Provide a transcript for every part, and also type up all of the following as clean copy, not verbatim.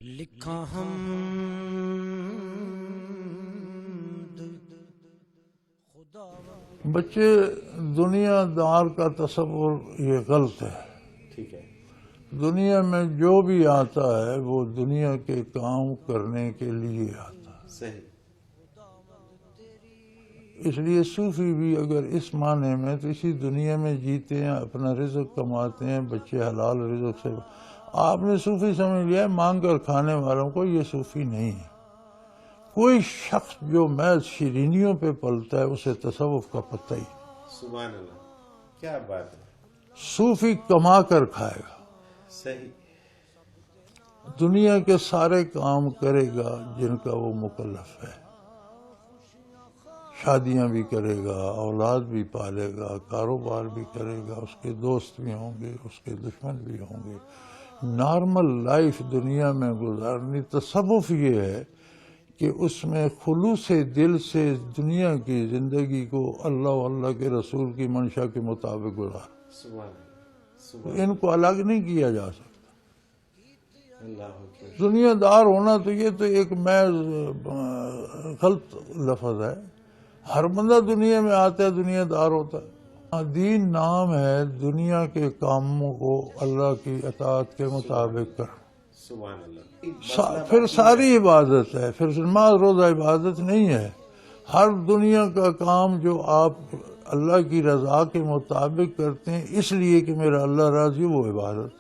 لکھا ہم بچے دنیا دار کا تصور یہ غلط ہے۔ ٹھیک ہے، دنیا میں جو بھی آتا ہے وہ دنیا کے کام کرنے کے لیے آتا ہے۔ صحیح۔ اس لیے صوفی بھی اگر اس معنی میں تو اسی دنیا میں جیتے ہیں، اپنا رزق کماتے ہیں، بچے حلال رزق سے۔ آپ نے صوفی سمجھ لیا ہے مانگ کر کھانے والوں کو، یہ صوفی نہیں ہے۔ کوئی شخص جو محض شیرینیوں پہ پلتا ہے اسے تصوف کا پتہ ہی نہیں۔ سبحان اللہ، کیا بات ہے۔ صوفی کما کر کھائے گا، صحیح۔ دنیا کے سارے کام کرے گا جن کا وہ مکلف ہے، شادیاں بھی کرے گا، اولاد بھی پالے گا، کاروبار بھی کرے گا، اس کے دوست بھی ہوں گے، اس کے دشمن بھی ہوں گے۔ نارمل لائف دنیا میں گزارنی۔ تصوف یہ ہے کہ اس میں خلوص دل سے دنیا کی زندگی کو اللہ و اللہ کے رسول کی منشا کے مطابق گزار۔ سبحان اللہ، سبحان ان کو الگ نہیں کیا جا سکتا۔ اللہ اکبر۔ دنیا دار ہونا تو یہ تو ایک محض غلط لفظ ہے۔ ہر بندہ دنیا میں آتا ہے دنیا دار ہوتا ہے۔ دین نام ہے دنیا کے کاموں کو اللہ کی اطاعت کے مطابق کرنا۔ سبحان اللہ۔ پھر ساری عبادت ہے، پھر نماز روزہ عبادت نہیں ہے۔ ہر دنیا کا کام جو آپ اللہ کی رضا کے مطابق کرتے ہیں اس لیے کہ میرا اللہ راضی، وہ عبادت۔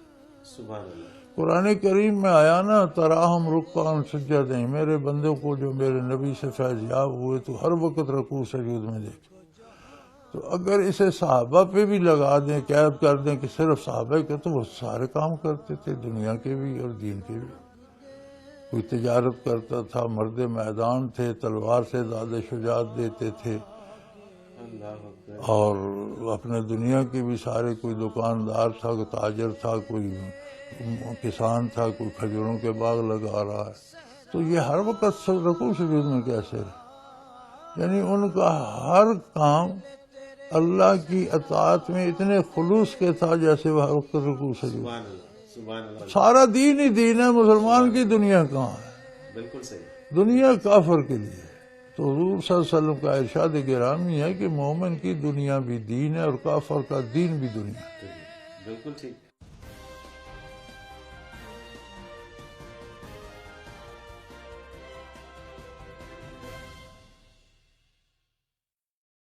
سبحان اللہ۔ قرآن کریم میں آیا نا تراہم رکعاً سجدیں، میرے بندوں کو جو میرے نبی سے فیض یاب ہوئے تو ہر وقت رکوع سجود میں دیکھیں۔ تو اگر اسے صحابہ پہ بھی لگا دیں، قید کر دیں کہ صرف صحابہ کے، تو وہ سارے کام کرتے تھے، دنیا کے بھی اور دین کے بھی۔ کوئی تجارت کرتا تھا، مرد میدان تھے، تلوار سے زیادہ شجاعت دیتے تھے، اللہ اکبر۔ اور اپنے دنیا کے بھی سارے، کوئی دکاندار تھا، کوئی تاجر تھا، کوئی کسان تھا، کوئی کھجوروں کے باغ لگا رہا ہے۔ تو یہ ہر وقت رکوع سجود میں کیسے رہے؟ یعنی ان کا ہر کام اللہ کی اطاعت میں اتنے خلوص کے تھا جیسے وہ ہر وقت رکوع سجود۔ سبحان اللہ، سبحان اللہ۔ سارا دین ہی دین ہے، مسلمان کی دنیا کہاں ہے؟ بالکل صحیح۔ دنیا کافر کے لیے۔ تو حضور صلی اللہ علیہ وسلم کا ارشاد گرامی ہے کہ مومن کی دنیا بھی دین ہے اور کافر کا دین بھی دنیا ہے۔ بالکل ٹھیک۔